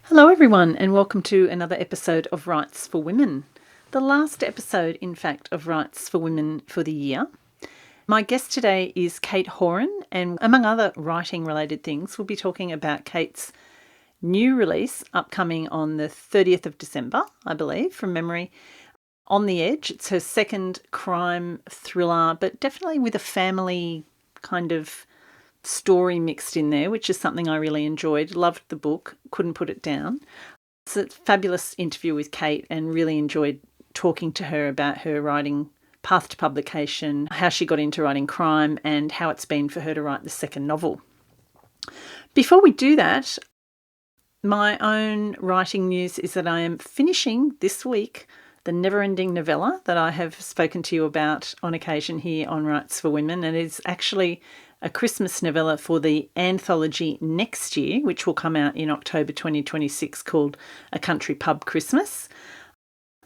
Hello everyone and welcome to another episode of Rights for Women. The last episode, in fact, of Rights for Women for the year. My guest today is Kate Horan, and among other writing related things, we'll be talking about Kate's new release upcoming on the 30th of December, I believe, from memory. On the Edge. It's her second crime thriller, but definitely with a family kind of story mixed in there, which is something I really enjoyed. Loved the book, couldn't put it down. It's a fabulous interview with Kate and really enjoyed talking to her about her writing path to publication, how she got into writing crime, and how it's been for her to write the second novel. Before we do that, my own writing news is that I am finishing this week the never-ending novella that I have spoken to you about on occasion here on Rights for Women, and it's actually a Christmas novella for the anthology next year, which will come out in October 2026, called A Country Pub Christmas.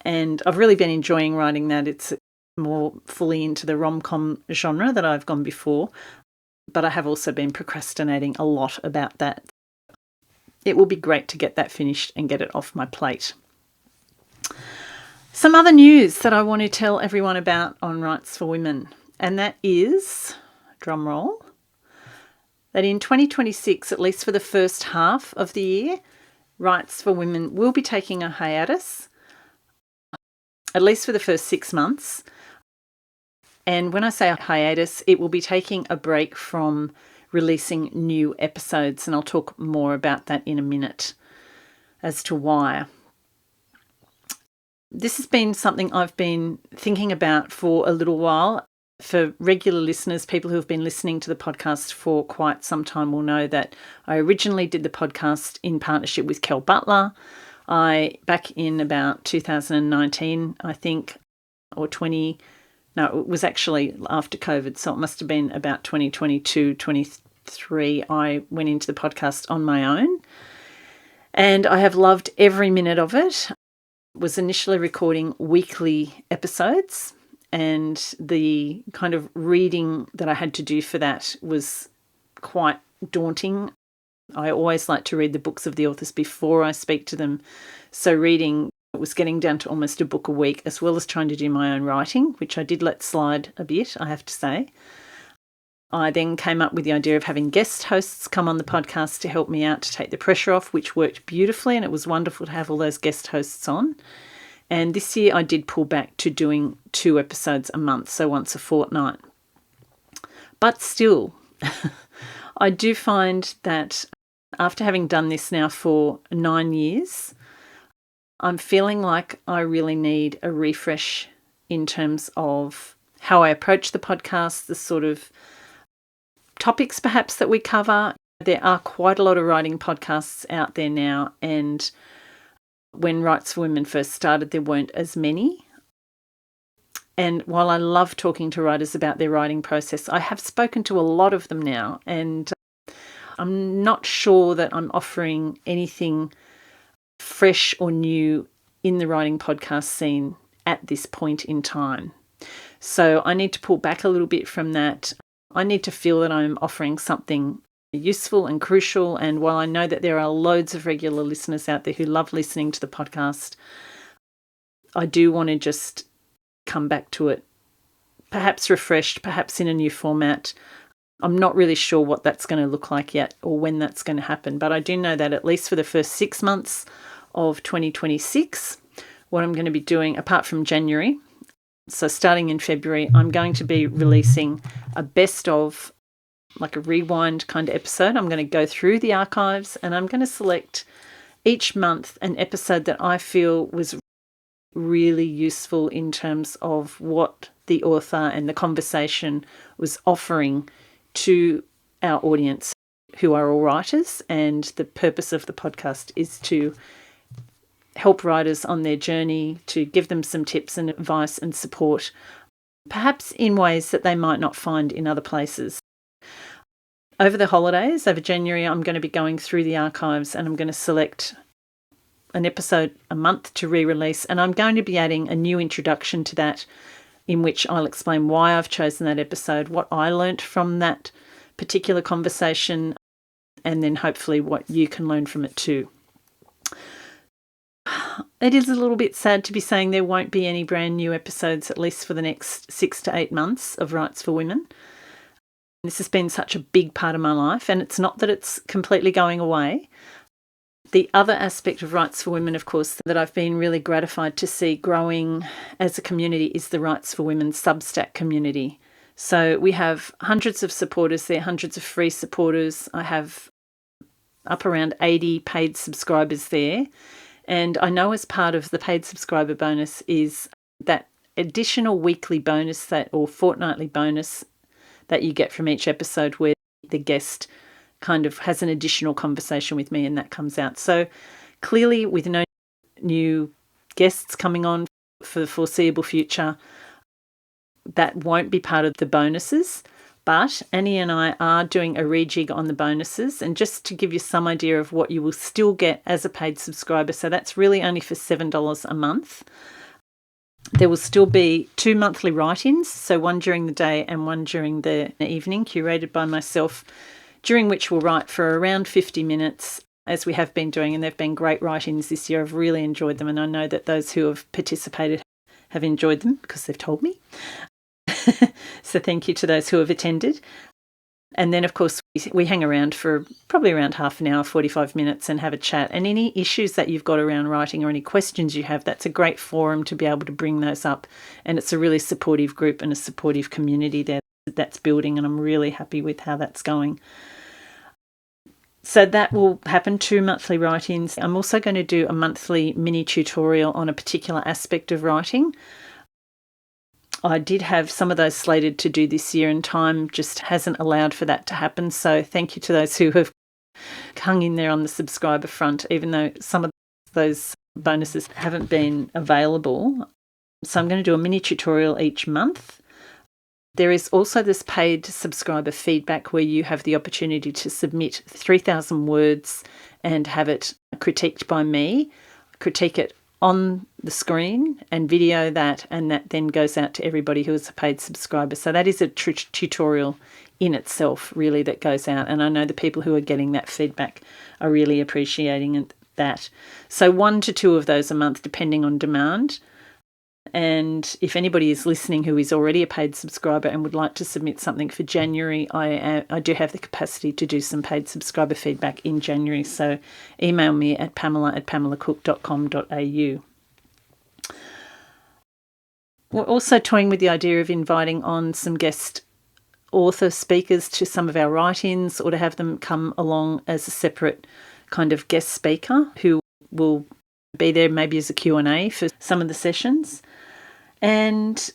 And I've really been enjoying writing that. It's more fully into the rom-com genre that I've gone before, but I have also been procrastinating a lot about that. It will be great to get that finished and get it off my plate. Some other news that I want to tell everyone about on Rights for Women, and that is, drum roll, that in 2026, at least for the first half of the year, Rights for Women will be taking a hiatus, at least for the first 6 months. And when I say a hiatus, it will be taking a break from releasing new episodes, and I'll talk more about that in a minute as to why. This has been something I've been thinking about for a little while. For regular listeners, people who have been listening to the podcast for quite some time will know that I originally did the podcast in partnership with Kel Butler. Back in about 2019, I think, or 20, no, it was actually after COVID, so it must have been about 2022, 23, I went into the podcast on my own. And I have loved every minute of it. Was initially recording weekly episodes, and the kind of reading that I had to do for that was quite daunting. I always like to read the books of the authors before I speak to them. So reading was getting down to almost a book a week, as well as trying to do my own writing, which I did let slide a bit, I have to say. I then came up with the idea of having guest hosts come on the podcast to help me out to take the pressure off, which worked beautifully, and it was wonderful to have all those guest hosts on. And this year I did pull back to doing 2 episodes a month, so once a fortnight. But still, I do find that after having done this now for 9 years, I'm feeling like I really need a refresh in terms of how I approach the podcast, the sort of topics perhaps that we cover. There are quite a lot of writing podcasts out there now, and when Rights for Women first started, there weren't as many. And while I love talking to writers about their writing process, I have spoken to a lot of them now, and I'm not sure that I'm offering anything fresh or new in the writing podcast scene at this point in time. So I need to pull back a little bit from that. I need to feel that I'm offering something useful and crucial. And while I know that there are loads of regular listeners out there who love listening to the podcast, I do want to just come back to it, perhaps refreshed, perhaps in a new format. I'm not really sure what that's going to look like yet or when that's going to happen. But I do know that at least for the first 6 months of 2026, what I'm going to be doing, apart from January, so starting in February, I'm going to be releasing a best of, like a rewind kind of episode. I'm going to go through the archives and I'm going to select each month an episode that I feel was really useful in terms of what the author and the conversation was offering to our audience, who are all writers. And the purpose of the podcast is to help writers on their journey, to give them some tips and advice and support, perhaps in ways that they might not find in other places. Over the holidays, over January, I'm going to be going through the archives and I'm going to select an episode a month to re-release, and I'm going to be adding a new introduction to that in which I'll explain why I've chosen that episode, what I learnt from that particular conversation, and then hopefully what you can learn from it too. It is a little bit sad to be saying there won't be any brand new episodes, at least for the next 6 to 8 months of Rights for Women. This has been such a big part of my life, and it's not that it's completely going away. The other aspect of Rights for Women, of course, that I've been really gratified to see growing as a community is the Rights for Women Substack community. So we have hundreds of supporters there, hundreds of free supporters. I have up around 80 paid subscribers there. And I know as part of the paid subscriber bonus is that additional weekly bonus or fortnightly bonus that you get from each episode where the guest kind of has an additional conversation with me and that comes out. So clearly with no new guests coming on for the foreseeable future, that won't be part of the bonuses. But Annie and I are doing a rejig on the bonuses, and just to give you some idea of what you will still get as a paid subscriber, so that's really only for $7 a month. There will still be 2 monthly write-ins, so one during the day and one during the evening, curated by myself, during which we'll write for around 50 minutes, as we have been doing, and they've been great write-ins this year. I've really enjoyed them, and I know that those who have participated have enjoyed them because they've told me. So thank you to those who have attended. And then, of course, we hang around for probably around half an hour, 45 minutes, and have a chat. And any issues that you've got around writing or any questions you have, that's a great forum to be able to bring those up. And it's a really supportive group and a supportive community there that's building, and I'm really happy with how that's going. So that will happen, 2 monthly write-ins. I'm also going to do a monthly mini tutorial on a particular aspect of writing. I did have some of those slated to do this year, and time just hasn't allowed for that to happen. So thank you to those who have hung in there on the subscriber front, even though some of those bonuses haven't been available. So I'm going to do a mini tutorial each month. There is also this paid subscriber feedback where you have the opportunity to submit 3,000 words and have it critiqued by me, critique it on the screen and video that, and that then goes out to everybody who is a paid subscriber. So that is a tutorial in itself, really, that goes out. And I know the people who are getting that feedback are really appreciating that. So 1 to 2 of those a month, depending on demand. And if anybody is listening who is already a paid subscriber and would like to submit something for January, I do have the capacity to do some paid subscriber feedback in January. So email me at pamela@pamelacook.com.au. We're also toying with the idea of inviting on some guest author speakers to some of our write-ins, or to have them come along as a separate kind of guest speaker who will be there maybe as a Q&A for some of the sessions. And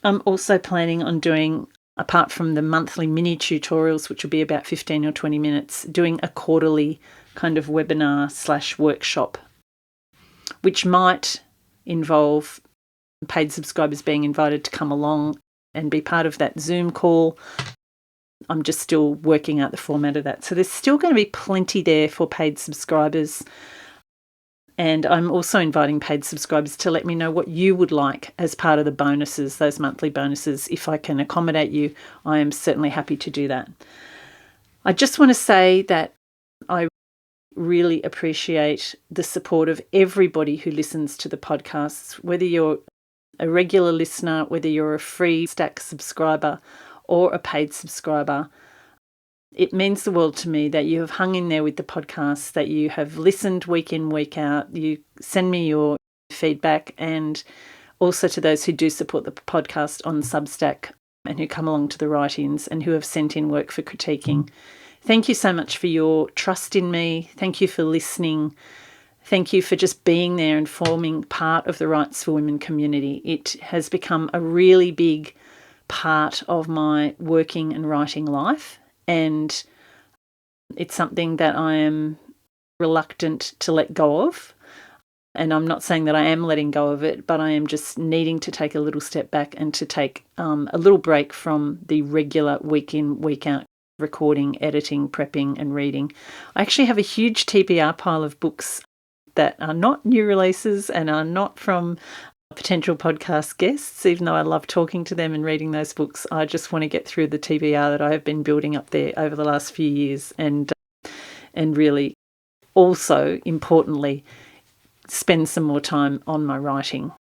I'm also planning on doing, apart from the monthly mini tutorials, which will be about 15 or 20 minutes, doing a quarterly kind of webinar / workshop, which might involve paid subscribers being invited to come along and be part of that Zoom call. I'm just still working out the format of that. So there's still going to be plenty there for paid subscribers. And I'm also inviting paid subscribers to let me know what you would like as part of the bonuses, those monthly bonuses. If I can accommodate you, I am certainly happy to do that. I just want to say that I really appreciate the support of everybody who listens to the podcasts, whether you're a regular listener, whether you're a free Stack subscriber or a paid subscriber. It means the world to me that you have hung in there with the podcast, that you have listened week in, week out. You send me your feedback, and also to those who do support the podcast on Substack and who come along to the write-ins and who have sent in work for critiquing. Thank you so much for your trust in me. Thank you for listening. Thank you for just being there and forming part of the Rights for Women community. It has become a really big part of my working and writing life. And it's something that I am reluctant to let go of. And I'm not saying that I am letting go of it, but I am just needing to take a little step back and to take a little break from the regular week in, week out recording, editing, prepping and reading. I actually have a huge TBR pile of books that are not new releases and are not from potential podcast guests. Even though I love talking to them and reading those books, I just want to get through the TBR that I have been building up there over the last few years and really also, importantly, spend some more time on my writing.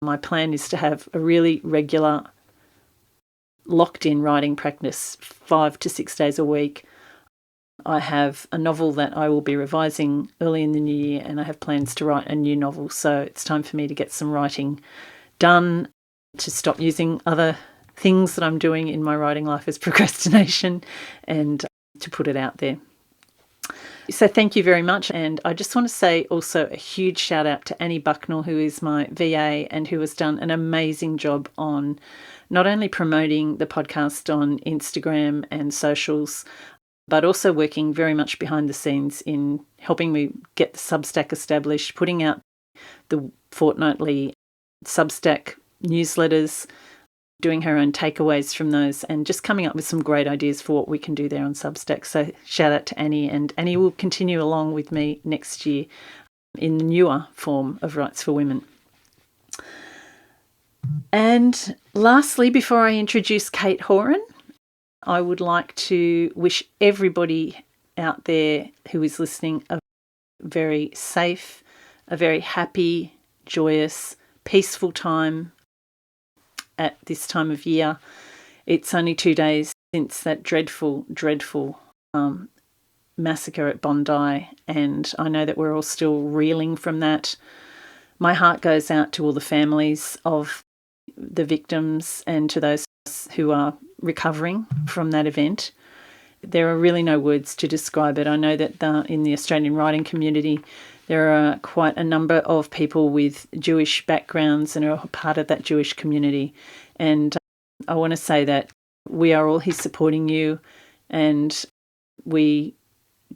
My plan is to have a really regular, locked-in writing practice 5 to 6 days a week. I have a novel that I will be revising early in the new year, and I have plans to write a new novel. So it's time for me to get some writing done, to stop using other things that I'm doing in my writing life as procrastination, and to put it out there. So thank you very much. And I just want to say also a huge shout out to Annie Bucknell, who is my VA and who has done an amazing job on not only promoting the podcast on Instagram and socials, but also working very much behind the scenes in helping me get the Substack established, putting out the fortnightly Substack newsletters, doing her own takeaways from those, and just coming up with some great ideas for what we can do there on Substack. So shout out to Annie, and Annie will continue along with me next year in the newer form of Rights for Women. And lastly, before I introduce Kate Horan, I would like to wish everybody out there who is listening a very safe, a very happy, joyous, peaceful time at this time of year. It's only 2 days since that dreadful massacre at Bondi, and I know that we're all still reeling from that. My heart goes out to all the families of the victims and to those who are recovering from that event. There are really no words to describe it. I know that in the Australian writing community, there are quite a number of people with Jewish backgrounds and are part of that Jewish community. And I want to say that we are all here supporting you, and we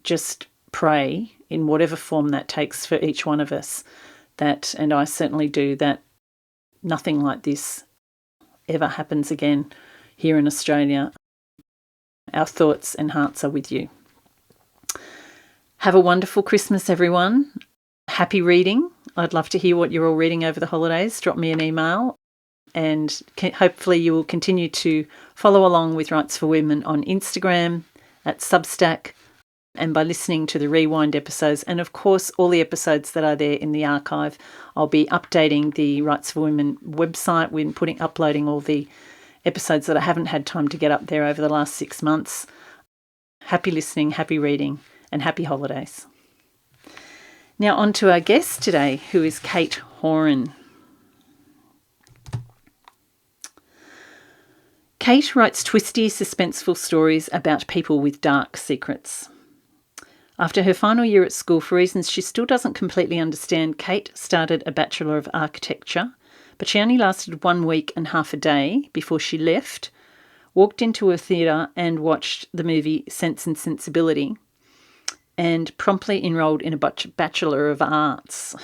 just pray in whatever form that takes for each one of us, that, and I certainly do, that nothing like this ever happens again here in Australia. Our thoughts and hearts are with you. Have a wonderful Christmas, everyone. Happy reading. I'd love to hear what you're all reading over the holidays. Drop me an email, and hopefully you will continue to follow along with Rights for Women on Instagram, at Substack, and by listening to the rewind episodes, and of course all the episodes that are there in the archive. I'll be updating the Rights for Women website when uploading all the episodes that I haven't had time to get up there over the last 6 months. Happy listening, happy reading, and happy holidays. Now on to our guest today, who is Kate Horan. Kate writes twisty, suspenseful stories about people with dark secrets. After her final year at school, for reasons she still doesn't completely understand, Kate started a Bachelor of Architecture, but she only lasted 1 week and half a day before she left, walked into a theatre and watched the movie Sense and Sensibility, and promptly enrolled in a Bachelor of Arts,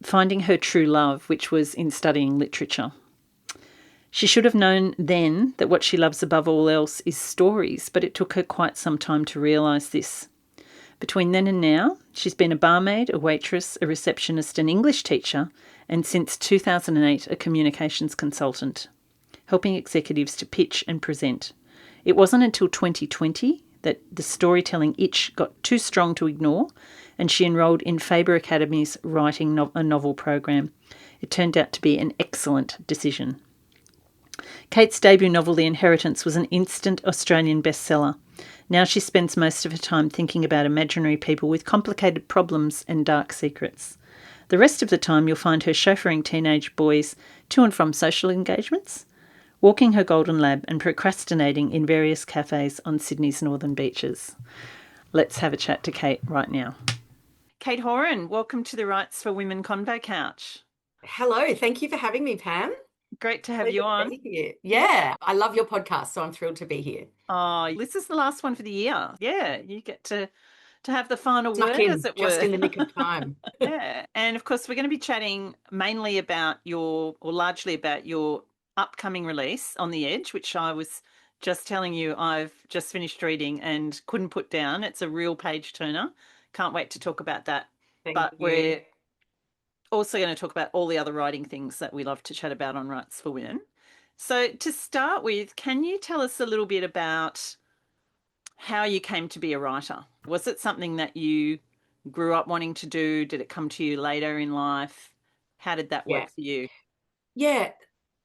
finding her true love, which was in studying literature. She should have known then that what she loves above all else is stories, but it took her quite some time to realise this. Between then and now, she's been a barmaid, a waitress, a receptionist, an English teacher, and since 2008, a communications consultant, helping executives to pitch and present. It wasn't until 2020 that the storytelling itch got too strong to ignore, and she enrolled in Faber Academy's Writing a Novel program. It turned out to be an excellent decision. Kate's debut novel, The Inheritance, was an instant Australian bestseller. Now she spends most of her time thinking about imaginary people with complicated problems and dark secrets. The rest of the time you'll find her chauffeuring teenage boys to and from social engagements, walking her golden lab, and procrastinating in various cafes on Sydney's northern beaches. Let's have a chat to Kate right now. Kate Horan, welcome to the Rights for Women Convo Couch. Hello, thank you for having me, Pam. Great to have you on. Yeah, I love your podcast, so I'm thrilled to be here. Oh, this is the last one for the year. Yeah, you get to have the final Snuck word, in, as it just were. in the nick of time. Yeah, and of course we're going to be chatting mainly about largely about your upcoming release, On the Edge, which I was just telling you I've just finished reading and couldn't put down. It's a real page turner. Can't wait to talk about that. Thank but you. We're also going to talk about all the other writing things that we love to chat about on Rights for Women. So to start with, can you tell us a little bit about how you came to be a writer. Was it something that you grew up wanting to do? Did it come to you later in life? How did that Yeah. work for you? Yeah.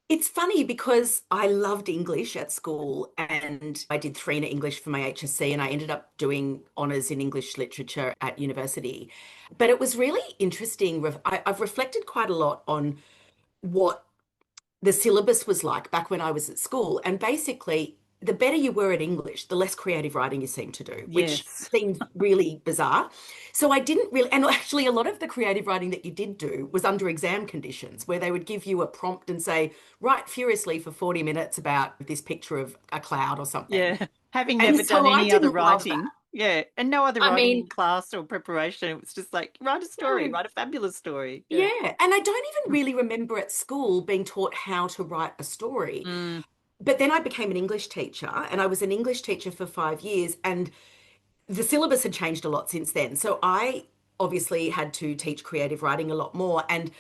It's funny because I loved English at school and I did 3 in English for my HSC and I ended up doing honours in English literature at university. But it was really interesting. I've reflected quite a lot on what the syllabus was like back when I was at school. And basically, the better you were at English, the less creative writing you seemed to do, which Yes. seemed really bizarre. So I didn't really, and actually, a lot of the creative writing that you did do was under exam conditions, where they would give you a prompt and say, write furiously for 40 minutes about this picture of a cloud or something. Yeah. Having And never done so I any other didn't love that. writing. Yeah. And no other I writing mean, in class or preparation. It was just like, write a story, no. write a fabulous story. Yeah. Yeah. And I don't even really remember at school being taught how to write a story. Mm, But then I became an English teacher and I was an English teacher for 5 years and the syllabus had changed a lot since then. So I obviously had to teach creative writing a lot more. And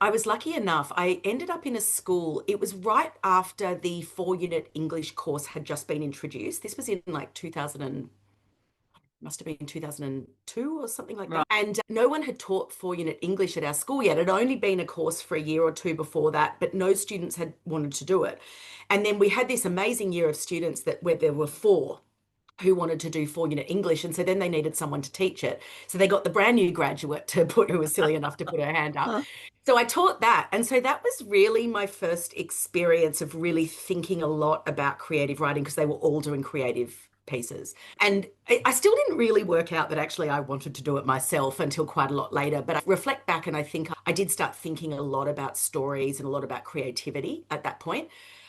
I was lucky enough, I ended up in a school. It was right after the 4 unit English course had just been introduced. This was in like 2000 must have been 2002 or something like right. that. And no one had taught 4 unit English at our school yet. It had only been a course for a year or two before that, but no students had wanted to do it. And then we had this amazing year of students that where there were four who wanted to do 4 unit English. And so then they needed someone to teach it. So they got the brand new graduate to put, who was silly enough to put her hand up. Huh. So I taught that. And so that was really my first experience of really thinking a lot about creative writing because they were all doing creative pieces. And I still didn't really work out that actually I wanted to do it myself until quite a lot later. But I reflect back and I think I did start thinking a lot about stories and a lot about creativity at that point.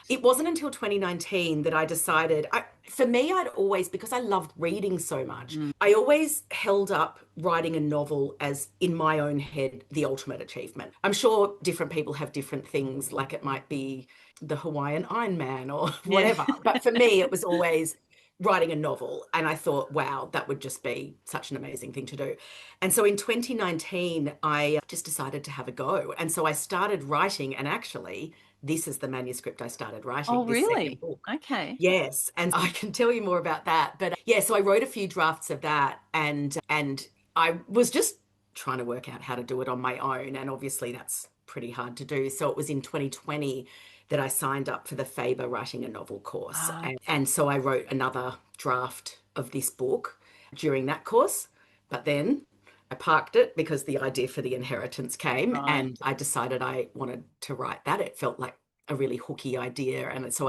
It wasn't until 2019 that I decided, for me, I'd always, because I loved reading so much, Mm, I always held up writing a novel as, in my own head, the ultimate achievement. I'm sure different people have different things, like it might be the Hawaiian Iron Man or yeah. whatever. But for me, it was always writing a novel. And I thought, wow, that would just be such an amazing thing to do. And so in 2019, I just decided to have a go. And so I started writing, and actually, this is the manuscript I started Oh, writing, this second really? book. Okay. Yes, and I can tell you more about that. But yeah, so I wrote a few drafts of that and I was just trying to work out how to do it on my own. And obviously that's pretty hard to do. So it was in 2020 that I signed up for the Faber Writing a Novel course. Ah, And so I wrote another draft of this book during that course. But then I parked it because the idea for the inheritance came right. and I decided I wanted to write that. It felt like a really hooky idea. And so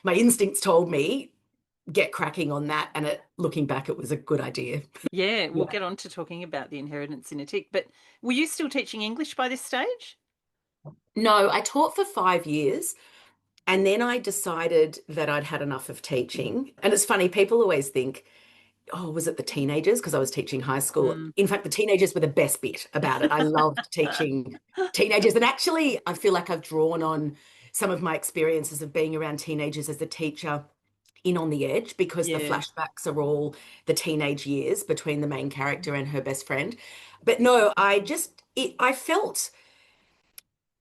my instincts told me, get cracking on that. And looking back, it was a good idea. Yeah, we'll Yeah. get on to talking about the inheritance in a tick. But were you still teaching English by this stage? No, I taught for 5 years. And then I decided that I'd had enough of teaching. And it's funny, people always think, oh, was it the teenagers? Because I was teaching high school. Mm. In fact, the teenagers were the best bit about it. I loved teaching teenagers. And actually, I feel like I've drawn on some of my experiences of being around teenagers as a teacher in On the Edge because the Yeah. flashbacks are all the teenage years between the main character and her best friend. But no, I felt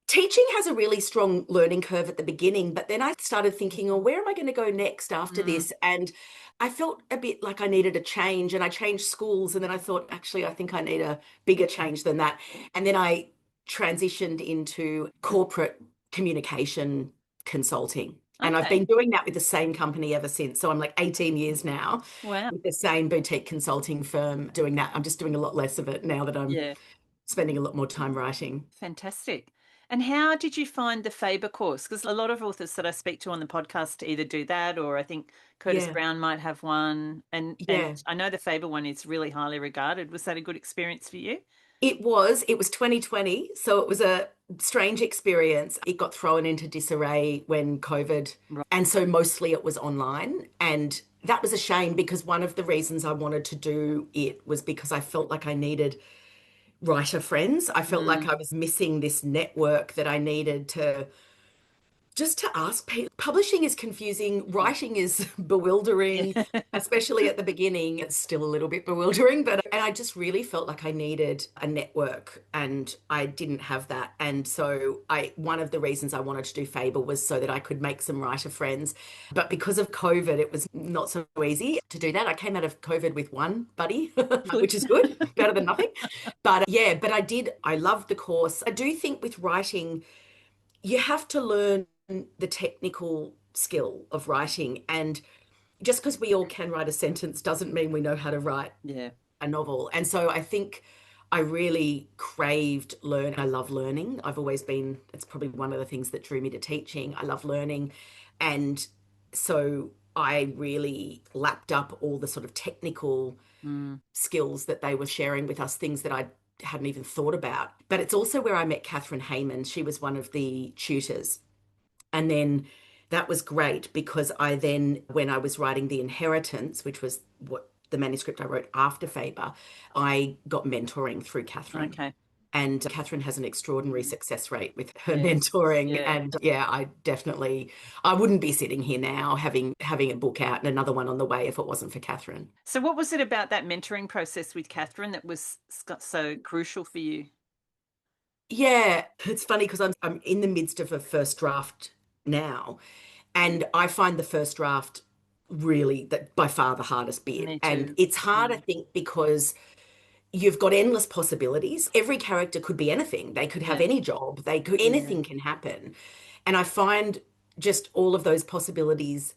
teaching has a really strong learning curve at the beginning, but then I started thinking, oh, where am I going to go next after Mm. this? And I felt a bit like I needed a change, and I changed schools. And then I thought, actually, I think I need a bigger change than that. And then I transitioned into corporate communication consulting. And I've Okay. been doing that with the same company ever since. So I'm like 18 years now Wow. with the same boutique consulting firm doing that. I'm just doing a lot less of it now that I'm Yeah. spending a lot more time writing. Fantastic. And how did you find the Faber course? Because a lot of authors that I speak to on the podcast either do that or I think Curtis Yeah. Brown might have one. And Yeah. I know the Faber one is really highly regarded. Was that a good experience for you? It was 2020, so it was a strange experience. It got thrown into disarray when COVID, Right. and so mostly it was online. And that was a shame because one of the reasons I wanted to do it was because I felt like I needed writer friends. I felt like Mm, I was missing this network that I needed just to ask people. Publishing is confusing, Yeah. writing is bewildering, Yeah. especially at the beginning. It's still a little bit bewildering, but and I just really felt like I needed a network and I didn't have that. And so I one of the reasons I wanted to do Faber was so that I could make some writer friends. But because of COVID, it was not so easy to do that. I came out of COVID with one buddy, Good. which is good, better than nothing. But yeah, but I loved the course. I do think with writing, you have to learn the technical skill of writing. And just because we all can write a sentence doesn't mean we know how to write Yeah. a novel. And so I think I really craved learn. I love learning. I've always been, it's probably one of the things that drew me to teaching. I love learning. And so I really lapped up all the sort of technical Mm. skills that they were sharing with us, things that I hadn't even thought about. But it's also where I met Katherine Heyman. She was one of the tutors. And then that was great because I then, when I was writing The Inheritance, which was what the manuscript I wrote after Faber, I got mentoring through Katherine. Okay. And Katherine has an extraordinary success rate with her Yes. mentoring. Yeah. And yeah, I wouldn't be sitting here now having a book out and another one on the way if it wasn't for Katherine. So, what was it about that mentoring process with Katherine that was so crucial for you? Yeah, it's funny because I'm in the midst of a first draft now, and I find the first draft really that by far the hardest bit. Me And too. it's hard, I Mm. think, because you've got endless possibilities. Every character could be anything. They could have Yeah. any job. They could Yeah. anything can happen. And I find just all of those possibilities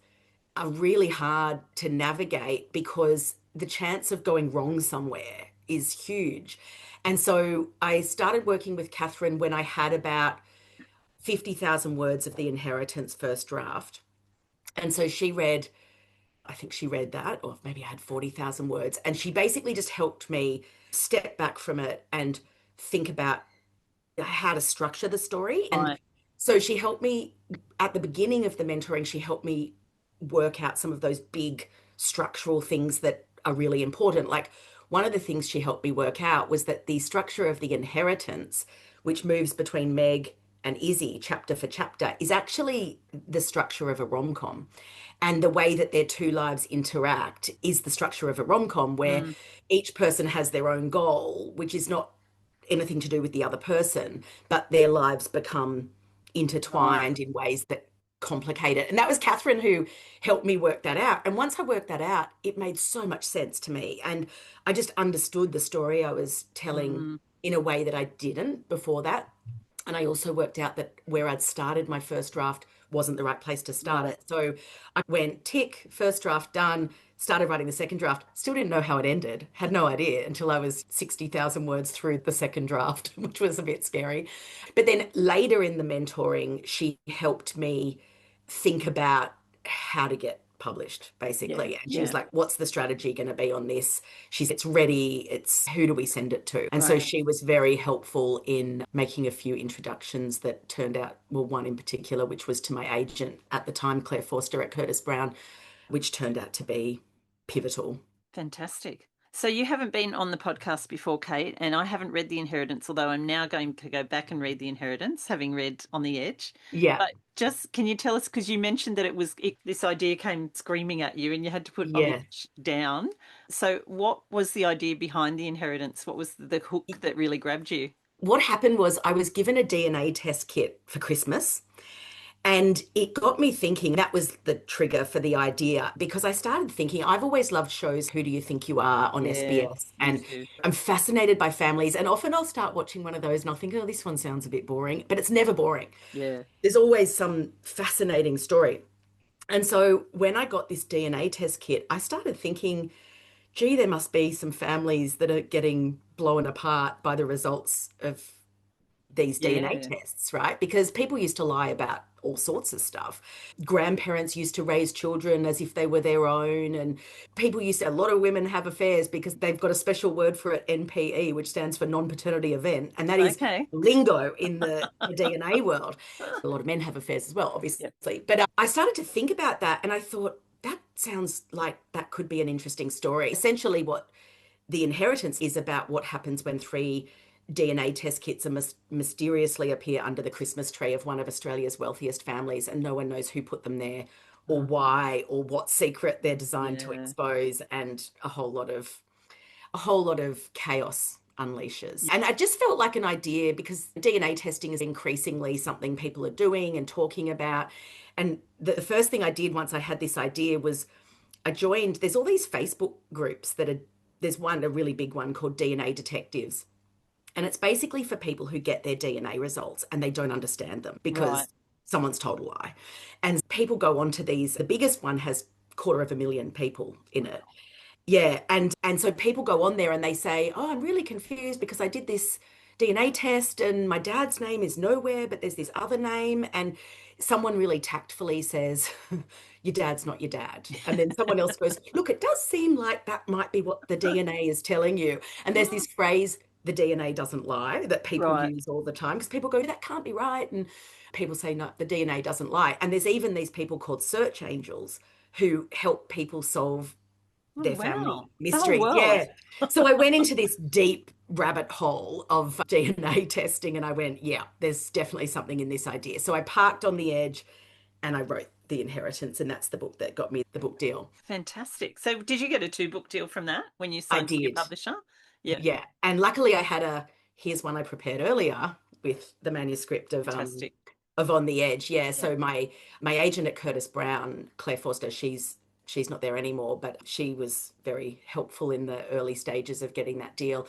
are really hard to navigate because the chance of going wrong somewhere is huge. And so I started working with Katherine when I had about 50,000 words of The Inheritance first draft. And so I think she read that, or maybe I had 40,000 words. And she basically just helped me step back from it and think about how to structure the story. And Right. so she helped me at the beginning of the mentoring, she helped me work out some of those big structural things that are really important. Like one of the things she helped me work out was that the structure of the inheritance, which moves between Meg and Izzy chapter for chapter, is actually the structure of a rom-com. And the way that their two lives interact is the structure of a rom-com where Mm. each person has their own goal, which is not anything to do with the other person, but their lives become Right. intertwined in ways that complicate it. And that was Katherine who helped me work that out. And once I worked that out, it made so much sense to me. And I just understood the story I was telling Mm. in a way that I didn't before that. And I also worked out that where I'd started my first draft wasn't the right place to start Right. it. So I went tick, first draft done, started writing the second draft, still didn't know how it ended, had no idea until I was 60,000 words through the second draft, which was a bit scary. But then later in the mentoring, she helped me think about how to get published, Yeah. basically. And she was Yeah. like, what's the strategy going to be on this? She said, it's ready. It's who do we send it to? And so Right. she was very helpful in making a few introductions that turned out, well, one in particular, which was to my agent at the time, Claire Forster at Curtis Brown, which turned out to be pivotal. Fantastic. So you haven't been on the podcast before, Kate, and I haven't read The Inheritance, although I'm now going to go back and read The Inheritance, having read On the Edge. Yeah, But just can you tell us, because you mentioned that this idea came screaming at you and you had to put On the yeah. Edge down. So what was the idea behind The Inheritance? What was the hook that really grabbed you? What happened was I was given a DNA test kit for Christmas. And it got me thinking, that was the trigger for the idea because I started thinking, I've always loved shows, Who Do You Think You Are on Yeah, SBS? me And too. I'm fascinated by families. And often I'll start watching one of those and I'll think, oh, this one sounds a bit boring, but it's never boring. Yeah. There's always some fascinating story. And so when I got this DNA test kit, I started thinking, gee, there must be some families that are getting blown apart by the results of these DNA Yeah. tests, right? Because people used to lie about all sorts of stuff. Grandparents used to raise children as if they were their own. And a lot of women have affairs because they've got a special word for it, NPE, which stands for non-paternity event. And that is Okay. lingo in the DNA world. A lot of men have affairs as well, Yep. obviously. But I started to think about that and I thought, that sounds like that could be an interesting story. Essentially, what The Inheritance is about what happens when three DNA test kits are mysteriously appear under the Christmas tree of one of Australia's wealthiest families, and no one knows who put them there or Oh, why or what secret they're designed to yeah. expose, and a whole lot of chaos unleashes. And I just felt like an idea, because DNA testing is increasingly something people are doing and talking about. And the first thing I did once I had this idea was there's all these Facebook groups there's a really big one called DNA Detectives. And it's basically for people who get their DNA results and they don't understand them Right. because someone's told a lie. And people go on to these. The biggest one has 250,000 people in it. Yeah, and so people go on there and they say, "Oh, I'm really confused because I did this DNA test and my dad's name is nowhere, but there's this other name." And someone really tactfully says, "Your dad's not your dad." And then someone else goes, "Look, it does seem like that might be what the DNA is telling you." And there's this phrase, "the DNA doesn't lie," that people Right. use all the time because people go, "That can't be right." And people say, "No, the DNA doesn't lie." And there's even these people called search angels who help people solve Oh, their family wow. The whole mystery. world. Yeah. So I went into this deep rabbit hole of DNA testing and I went, yeah, there's definitely something in this idea. So I parked on the edge and I wrote The Inheritance, and that's the book that got me the book deal. Fantastic. So did you get a two-book deal from that when you I signed with your did. publisher? Yeah. Yeah. And luckily I had here's one I prepared earlier with the manuscript Fantastic. of On the Edge. Yeah. Yeah. So my agent at Curtis Brown, Claire Forster, she's not there anymore, but she was very helpful in the early stages of getting that deal.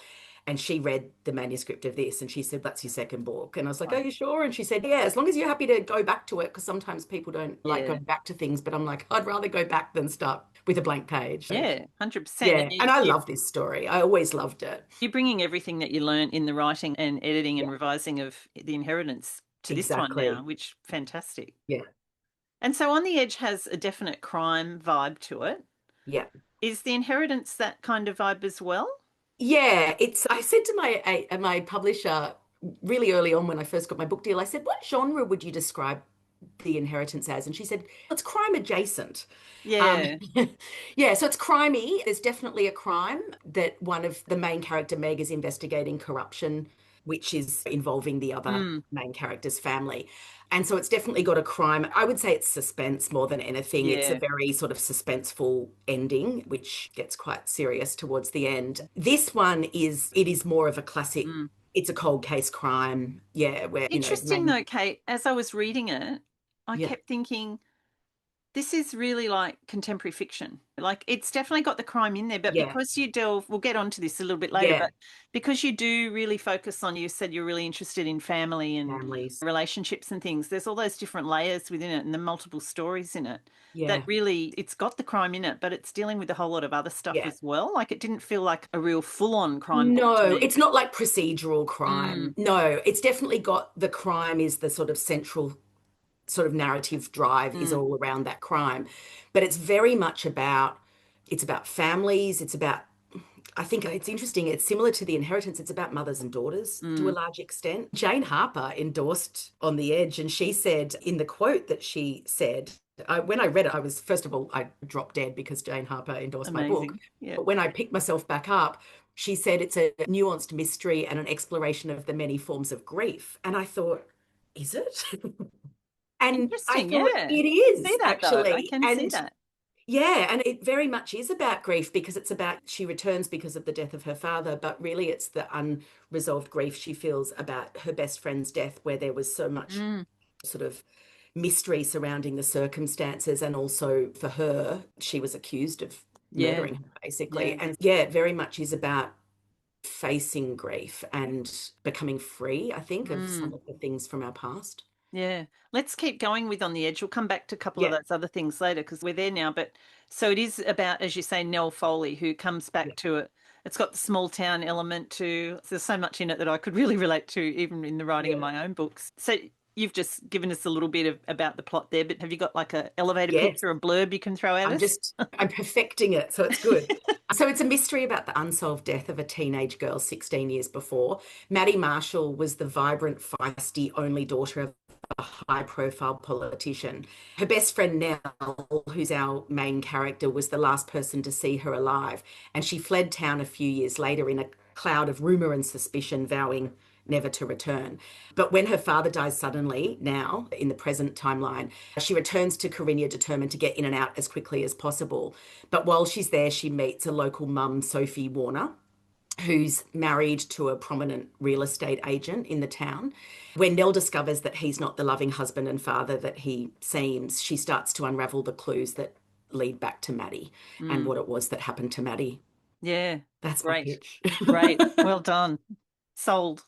And she read the manuscript of this and she said, "That's your second book." And I was like, "Are Right. you sure?" And she said, "Yeah, as long as you're happy to go back to it, because sometimes people don't like Yeah. going back to things." But I'm like, I'd rather go back than start with a blank page. So, Yeah, 100%. And yeah. And I love this story. I always loved it. you're bringing everything that you learned in the writing and editing and Yeah, revising of The Inheritance to this one now, exactly. which fantastic. Yeah. And so On the Edge has a definite crime vibe to it. Yeah. Is The Inheritance that kind of vibe as well? Yeah, I said to my publisher really early on when I first got my book deal, I said, "What genre would you describe The Inheritance as?" And she said, "It's crime adjacent." Um, Yeah. yeah, so it's crimey. There's definitely a crime that one of the main character, Meg, is investigating corruption, which is involving the other Mm, main character's family. And so it's definitely got a crime. I would say it's suspense more than anything. It's a yeah. very sort of suspenseful ending, which gets quite serious towards the end. This one it is more of a classic, Mm. it's a cold case crime. Yeah, where, the Interesting main, though, Kate, as I was reading it, I yeah, kept thinking, this is really like contemporary fiction. Like it's definitely got the crime in there, but yeah, because you delve, we'll get onto this a little bit later, yeah, but because you do really focus on, you said you're really interested in family and families. relationships and things, there's all those different layers within it and the multiple stories in it that Yeah, really, it's got the crime in it, but it's dealing with a whole lot of other stuff yeah. as well. Like it didn't feel like a real full-on crime book to No, me. it's not like procedural crime. Mm, No, it's definitely got the crime is the sort of central sort of narrative drive is mm, all around that crime. But it's about families, it's about, I think it's interesting, it's similar to The Inheritance, it's about mothers and daughters to a mm, large extent. Jane Harper endorsed On the Edge, and she said in the quote that she said, when I read it, first of all, I dropped dead because Jane Harper endorsed my book. amazing. Yeah. But when I picked myself back up, she said it's a nuanced mystery and an exploration of the many forms of grief. And I thought, is it? And I Interesting. thought Yeah. it I can see is that though. I actually. can see And that. yeah, and it very much is about grief, because it's about she returns because of the death of her father, but really it's the unresolved grief she feels about her best friend's death, where there was so much Mm, sort of mystery surrounding the circumstances. And also for her, she was accused of yeah. murdering her, basically. Yeah. And yeah, it very much is about facing grief and becoming free, I think, of some Mm. of the things from our past. Yeah. Let's keep going with On the Edge. We'll come back to a couple of Yeah, those other things later because we're there now. But so it is about, as you say, Nell Foley, who comes back yeah, to it. It's got the small town element too. There's so much in it that I could really relate to, even in the writing of yeah. my own books. So you've just given us a little bit about the plot there, but have you got like a elevator pitch Yes. or a blurb you can throw at us? I'm perfecting it, so it's good. So it's a mystery about the unsolved death of a teenage girl 16 years before. Maddie Marshall was the vibrant, feisty only daughter of a high-profile politician. Her best friend Nell, who's our main character, was the last person to see her alive, and she fled town a few years later in a cloud of rumor and suspicion, vowing never to return. But when her father dies suddenly, now in the present timeline, she returns to Corinna determined to get in and out as quickly as possible. But while she's there, she meets a local mum, Sophie Warner, who's married to a prominent real estate agent in the town. When Nell discovers that he's not the loving husband and father that he seems, she starts to unravel the clues that lead back to Maddie and what it was that happened to Maddie. Yeah. That's my Great. pitch. Great. Well done. Sold.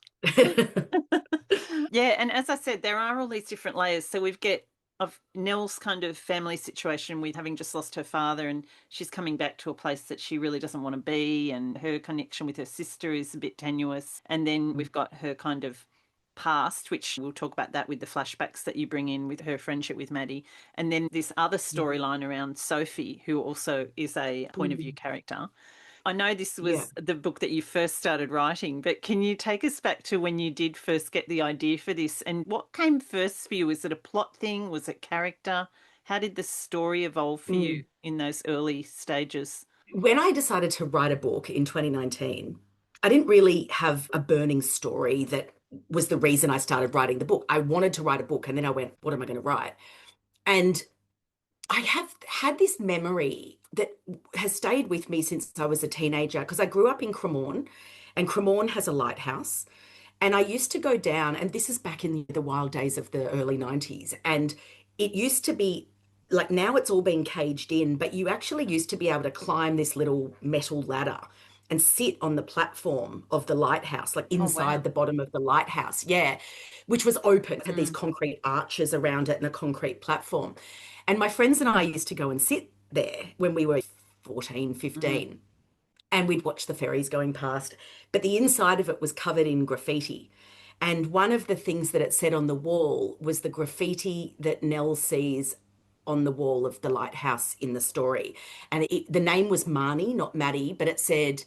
Yeah, and as I said, there are all these different layers. So we've got of Nell's kind of family situation with having just lost her father, and she's coming back to a place that she really doesn't want to be, and her connection with her sister is a bit tenuous. And then we've got her kind of past, which we'll talk about that with the flashbacks that you bring in with her friendship with Maddie. And then this other storyline around Sophie, who also is a point of view character. I know this Yeah. was the book that you first started writing, but can you take us back to when you did first get the idea for this? And what came first for you? Was it a plot thing? Was it character? How did the story evolve for you Mm. in those early stages? When I decided to write a book in 2019, I didn't really have a burning story that was the reason I started writing the book. I wanted to write a book and then I went, what am I going to write? And I have had this memory that has stayed with me since I was a teenager because I grew up in Cremorne and Cremorne has a lighthouse. And I used to go down, and this is back in the wild days of the early 90s. And it used to be like now it's all been caged in, but you actually used to be able to climb this little metal ladder and sit on the platform of the lighthouse, like Oh, wow. inside the bottom of the lighthouse. Yeah, which was open, it had these Mm, concrete arches around it and a concrete platform. And my friends and I used to go and sit there when we were 14, mm, 15 and we'd watch the ferries going past. But the inside of it was covered in graffiti. And one of the things that it said on the wall was the graffiti that Nell sees on the wall of the lighthouse in the story. And the name was Marnie, not Maddie, but it said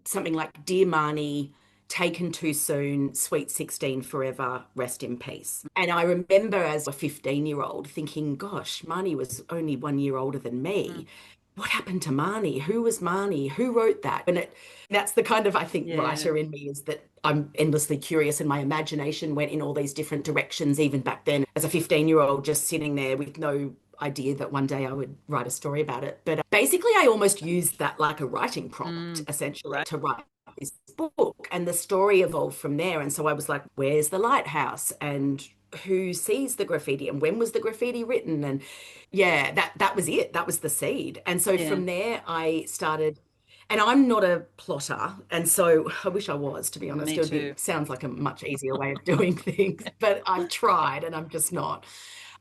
something like, Dear Marnie, taken too soon, sweet 16 forever, rest in peace. And I remember as a 15-year-old thinking, gosh, Marnie was only 1 year older than mm. me. What happened to Marnie? Who was Marnie? Who wrote that? And that's the kind of, I think, Yeah. writer in me is that I'm endlessly curious and my imagination went in all these different directions, even back then as a 15-year-old, just sitting there with no idea that one day I would write a story about it. But basically, I almost used that like a writing prompt, Mm, essentially, right. to write this book. And the story evolved from there. And so I was like, where's the lighthouse? And who sees the graffiti and when was the graffiti written? And yeah, that was it. That was the seed. And so Yeah. from there I started, and I'm not a plotter, and so I wish I was, to be honest. Me It would too. be sounds like a much easier way of doing things, but I've tried and I'm just not.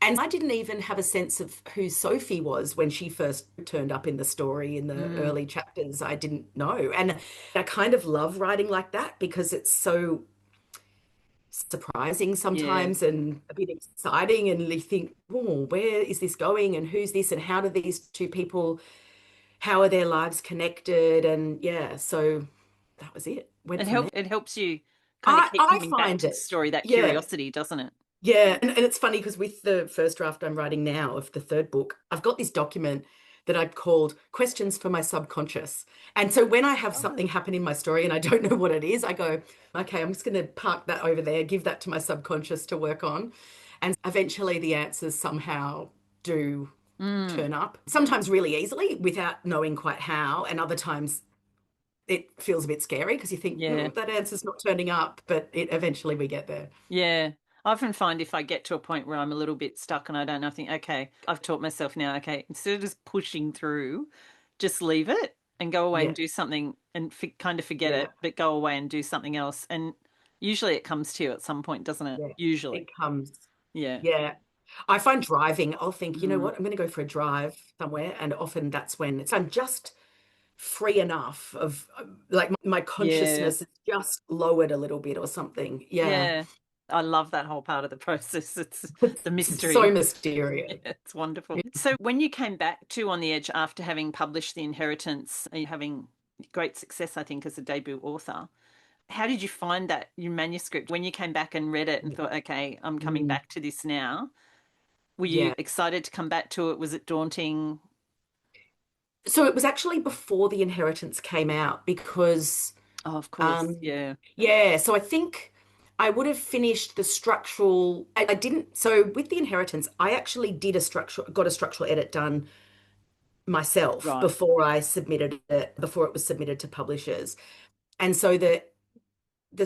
And I didn't even have a sense of who Sophie was when she first turned up in the story in the Mm, early chapters. I didn't know. And I kind of love writing like that because it's so surprising yeah. sometimes and a bit exciting. And you think, oh, where is this going? And who's this? And how do these two people, how are their lives connected? And yeah, so that was it. Went from there. It helps you kind of keep I coming back find to the it. story, that Yeah. curiosity, doesn't it? Yeah, and it's funny because with the first draft I'm writing now of the third book, I've got this document that I've called Questions for My Subconscious. And so when I have something Oh. happen in my story and I don't know what it is, I go, okay, I'm just going to park that over there, give that to my subconscious to work on. And eventually the answers somehow do Mm, turn up, sometimes really easily without knowing quite how, and other times it feels a bit scary because you think, yeah. that answer's not turning up, but eventually we get there. Yeah. I often find if I get to a point where I'm a little bit stuck and I don't know, I think, okay, I've taught myself now, okay, instead of just pushing through, just leave it and go away and Yeah, do something and kind of forget yeah. it, but go away and do something else. And usually it comes to you at some point, doesn't it? Yeah, it Usually. comes. Yeah. Yeah. I find driving, I'll think, you know Mm, what, I'm going to go for a drive somewhere. And often that's when I'm just free enough of like my yeah. consciousness is just lowered a little bit or something. Yeah. Yeah. I love that whole part of the process. It's the It's so mystery. mysterious. Yeah, it's wonderful. So when you came back to On the Edge after having published The Inheritance, and having great success, I think, as a debut author, how did you find that your manuscript when you came back and read it and Yeah. thought, okay, I'm coming Mm, back to this now? Were you yeah. excited to come back to it? Was it daunting? So it was actually before The Inheritance came out because Oh, of course. Um, Yeah. yeah, so I think I would have finished the structural. I didn't. So with the inheritance, I actually got a structural edit done myself Right. before I submitted it, before it was submitted to publishers. And so the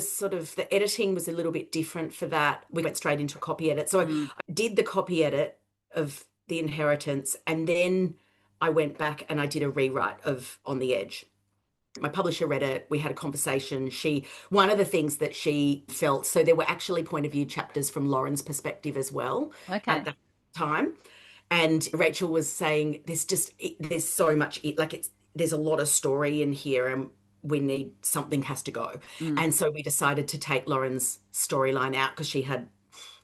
sort of the editing was a little bit different for that. We went straight into a copy edit. So Mm. I did the copy edit of the inheritance, and then I went back and I did a rewrite of On the Edge. My publisher read it. We had a conversation. One of the things that she felt, so there were actually point of view chapters from Lauren's perspective as well at Okay. that time. And Rachel was saying, there's so much, there's a lot of story in here, and something has to go. Mm. And so we decided to take Lauren's storyline out because she had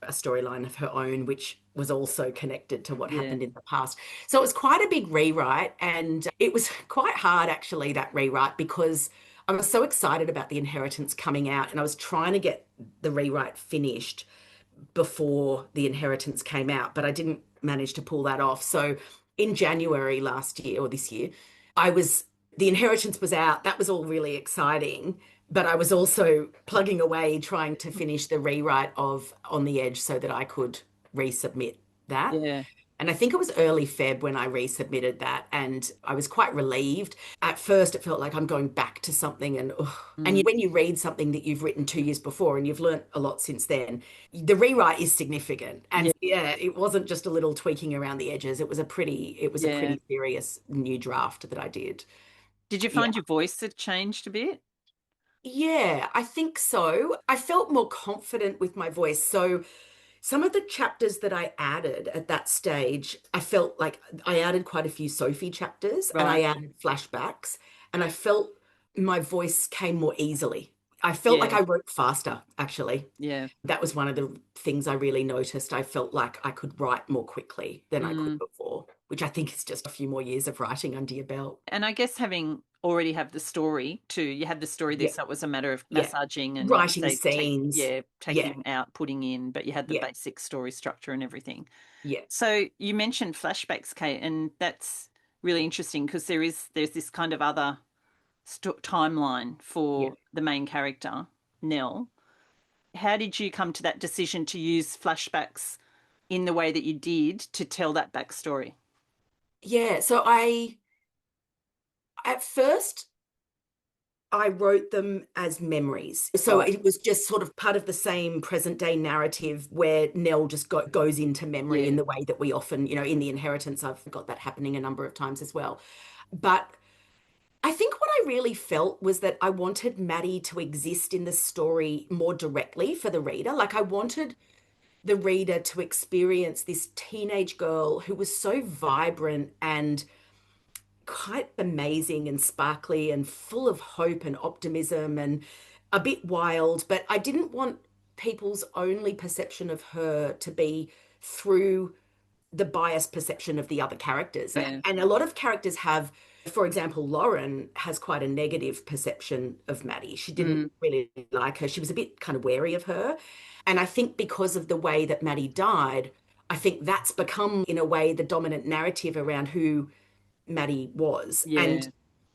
a storyline of her own, which was also connected to what Yeah. happened in the past. So it was quite a big rewrite, and it was quite hard actually, that rewrite, because I was so excited about the inheritance coming out, and I was trying to get the rewrite finished before the inheritance came out, but I didn't manage to pull that off. So in January last year or this year, I was the inheritance was out. That was all really exciting. But I was also plugging away trying to finish the rewrite of On the Edge so that I could resubmit that. Yeah. And I think it was early Feb when I resubmitted that, and I was quite relieved. At first, it felt like I'm going back to something, and ugh. And Mm. when you read something that you've written 2 years before and you've learnt a lot since then, the rewrite is significant. Yeah. And yeah, it wasn't just a little tweaking around the edges. It was a Yeah. pretty serious new draft that I did. Did you Yeah. find your voice had changed a bit? Yeah, I think so. I felt more confident with my voice. So some of the chapters that I added at that stage, I felt like I added quite a few Sophie chapters and I Right. added flashbacks, and I felt my voice came more easily. I felt like Yeah. I wrote faster, actually. Yeah. That was one of the things I really noticed. I felt like I could write more quickly than I could Mm. before, which I think is just a few more years of writing under your belt. And I guess having already have the story too, you had the story Yeah, this, that was a matter of yeah. massaging and like you Writing say, scenes. Yeah, taking out, putting in, but you had the yeah, basic story structure and everything. yeah, So you mentioned flashbacks, Kate, and that's really interesting because there's this kind of other timeline yeah. for the main character, Nell. How did you come to that decision to use flashbacks in the way that you did to tell that backstory? Yeah, so at first I wrote them as memories. So Right. it was just sort of part of the same present day narrative where Nell just goes into memory in Yeah. the way that we often, in the inheritance, I've got that happening a number of times as well. But I think what I really felt was that I wanted Maddie to exist in the story more directly for the reader. Like I wanted the reader to experience this teenage girl who was so vibrant and quite amazing and sparkly and full of hope and optimism and a bit wild, but I didn't want people's only perception of her to be through the biased perception of the other characters. Yeah. And a lot of characters have, for example, Lauren has quite a negative perception of Maddie. She didn't Mm. really like her. She was a bit kind of wary of her. And I think because of the way that Maddie died, I think that's become, in a way, the dominant narrative around who Maddie was. And Yeah.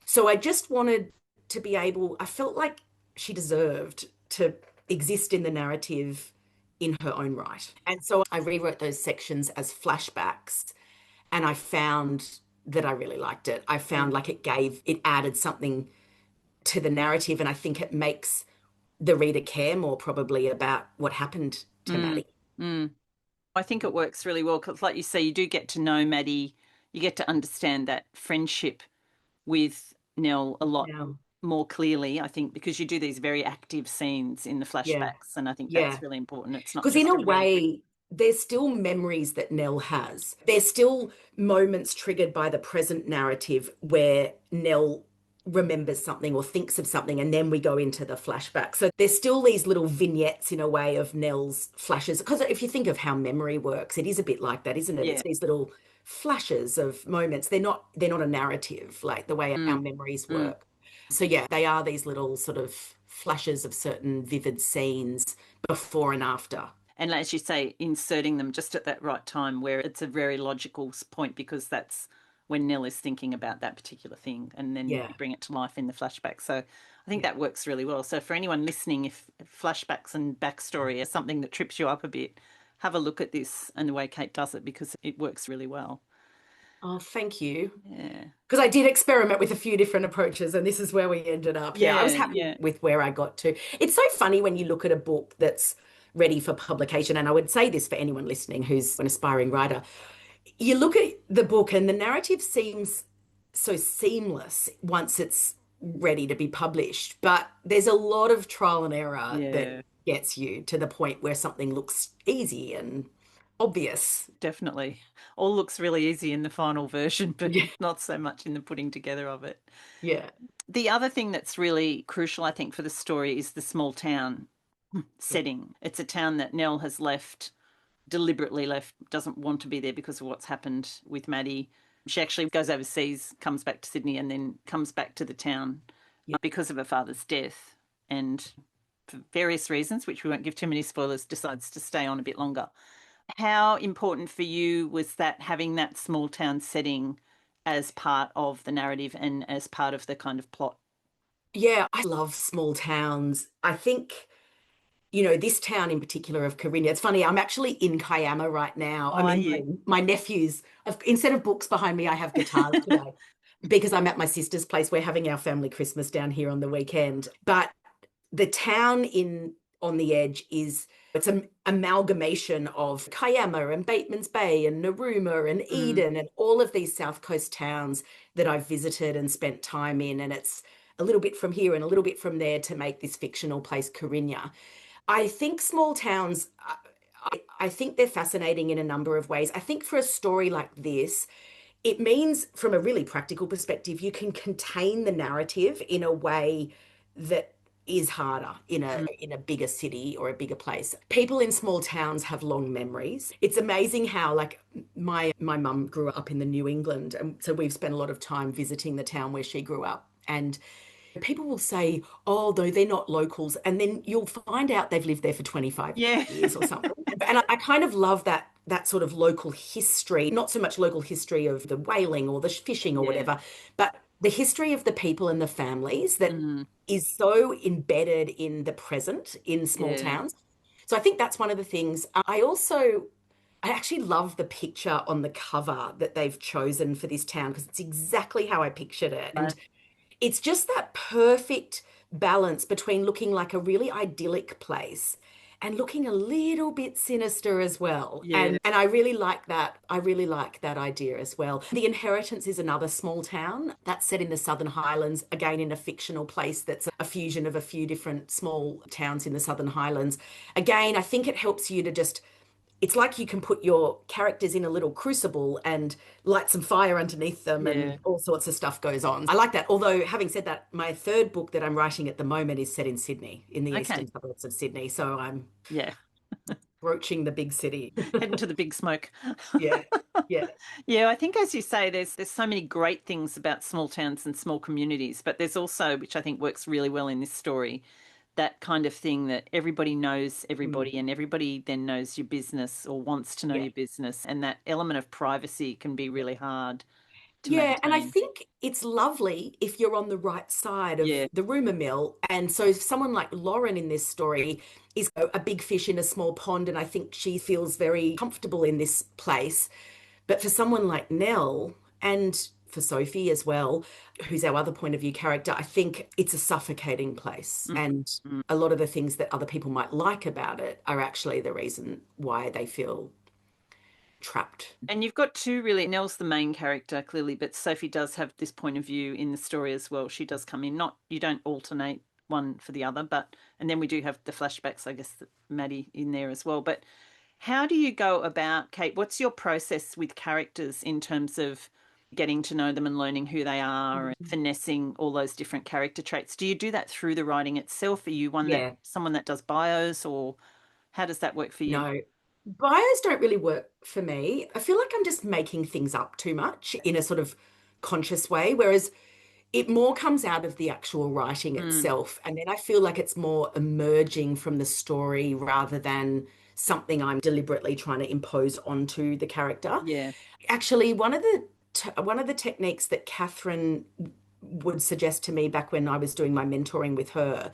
so I just wanted to be able, I felt like she deserved to exist in the narrative in her own right. And so I rewrote those sections as flashbacks, and I found that I really liked it. I found like it added something to the narrative, and I think it makes the reader care more probably about what happened to Mm. Maddie. Mm. I think it works really well because, like you say, you do get to know Maddie, you get to understand that friendship with Nell a lot Yeah. more clearly, I think, because you do these very active scenes in the Yeah. flashbacks, and I think that's Yeah. really important. It's not Because in just a going to be, way, there's still memories that Nell has. There's still moments triggered by the present narrative where Nell remembers something or thinks of something, and then we go into the flashback. So there's still these little vignettes in a way of Nell's flashes. Because if you think of how memory works, it is a bit like that, isn't it? yeah. It's these little flashes of moments. They're not a narrative like the way our Mm. memories Mm. work. So yeah, they are these little sort of flashes of certain vivid scenes before and after. And as you say, inserting them just at that right time where it's a very logical point because that's when Nell is thinking about that particular thing. And then Yeah. you bring it to life in the flashback. So I think that works really well. So for anyone listening, if flashbacks and backstory are something that trips you up a bit, have a look at this and the way Kate does it because it works really well. Oh, thank you. Yeah. Because I did experiment with a few different approaches, and this is where we ended up. Yeah, I was Yeah, happy yeah. with where I got to. It's so funny when you look at a book that's ready for publication, and I would say this for anyone listening who's an aspiring writer. You look at the book, and the narrative seems so seamless once it's ready to be published, but there's a lot of trial and error that Yeah, gets you to the point where something looks easy and obvious. definitely. All looks really easy in the final version, but Yeah, not so much in the putting together of it. yeah, The other thing that's really crucial, I think, for the story is the small town yeah, setting. It's a town that Nell has left, deliberately left, doesn't want to be there because of what's happened with Maddie. She actually goes overseas, comes back to Sydney, and then comes back to the town yeah. because of her father's death. And for various reasons, which we won't give too many spoilers, decides to stay on a bit longer. How important for you was that having that small town setting as part of the narrative and as part of the kind of plot? Yeah, I love small towns. I think, this town in particular of Corinna. It's funny, I'm actually in Kiama right now. Oh, I'm are in you? my nephew's. Instead of books behind me, I have guitars today because I'm at my sister's place. We're having our family Christmas down here on the weekend. But the town in on the edge it's an amalgamation of Kiama and Bateman's Bay and Narooma and Mm, Eden and all of these South Coast towns that I've visited and spent time in. And it's a little bit from here and a little bit from there to make this fictional place, Corinna. I think small towns, I think they're fascinating in a number of ways. I think for a story like this, it means from a really practical perspective, you can contain the narrative in a way that is harder in a mm, in a bigger city or a bigger place. People in small towns have long memories. It's amazing how like my mum grew up in the New England, and so we've spent a lot of time visiting the town where she grew up. And people will say, oh, no, they're not locals. And then you'll find out they've lived there for 25 yeah. years or something. And I kind of love that sort of local history, not so much local history of the whaling or the fishing or Yeah. whatever, but the history of the people and the families that Mm, is so embedded in the present in small yeah. towns. So I think that's one of the things. I actually love the picture on the cover that they've chosen for this town because it's exactly how I pictured it. And Right. it's just that perfect balance between looking like a really idyllic place and looking a little bit sinister as well. Yeah. And I really like that. I really like that idea as well. The Inheritance is another small town that's set in the Southern Highlands, again in a fictional place that's a fusion of a few different small towns in the Southern Highlands. Again, I think it helps you to just it's like you can put your characters in a little crucible and light some fire underneath them Yeah. and all sorts of stuff goes on. I like that. Although, having said that, my third book that I'm writing at the moment is set in Sydney, in the Okay. eastern suburbs of Sydney. So I'm Yeah. broaching the big city. Heading to the big smoke. Yeah. Yeah. Yeah, I think as you say, there's so many great things about small towns and small communities, but there's also, which I think works really well in this story, that kind of thing that everybody knows Mm. everybody and everybody then knows your business or wants to know Yeah. your business. And that element of privacy can be really hard to Yeah, and I maintain. think it's lovely if you're on the right side of Yeah. the rumor mill. And so someone like Lauren in this story is a big fish in a small pond, and I think she feels very comfortable in this place. But for someone like Nell and for Sophie as well, who's our other point of view character, I think it's a suffocating place. Mm, And mm. a lot of the things that other people might like about it are actually the reason why they feel trapped. And you've got two really, Nell's the main character clearly, but Sophie does have this point of view in the story as well. She does come in, not, you don't alternate one for the other, but, and then we do have the flashbacks, I guess, that Maddie in there as well. But how do you go about, Kate, what's your process with characters in terms of getting to know them and learning who they are and finessing all those different character traits? Do you do that through the writing itself? Are you Yeah. someone that does bios, or how does that work for you? No, bios don't really work for me. I feel like I'm just making things up too much in a sort of conscious way, whereas it more comes out of the actual writing Mm, itself. And then I feel like it's more emerging from the story rather than something I'm deliberately trying to impose onto the character. yeah. Actually, one of the techniques that Katherine would suggest to me back when I was doing my mentoring with her.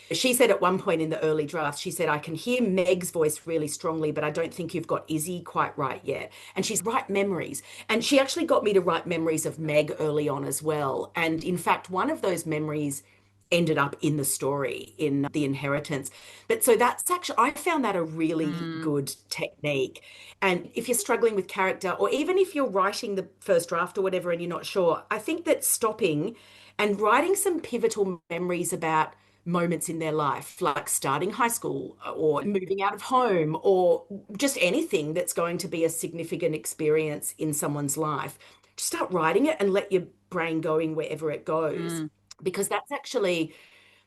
She said at one point in the early drafts, she said, I can hear Meg's voice really strongly, but I don't think you've got Izzy quite right yet. And she's write memories. And she actually got me to write memories of Meg early on as well. And in fact, one of those memories ended up in the story in The Inheritance. But so that's actually, I found that a really Mm, good technique. And if you're struggling with character, or even if you're writing the first draft or whatever and you're not sure, I think that stopping and writing some pivotal memories about moments in their life, like starting high school or moving out of home or just anything that's going to be a significant experience in someone's life, just start writing it and let your brain going wherever it goes. mm, Because that's actually,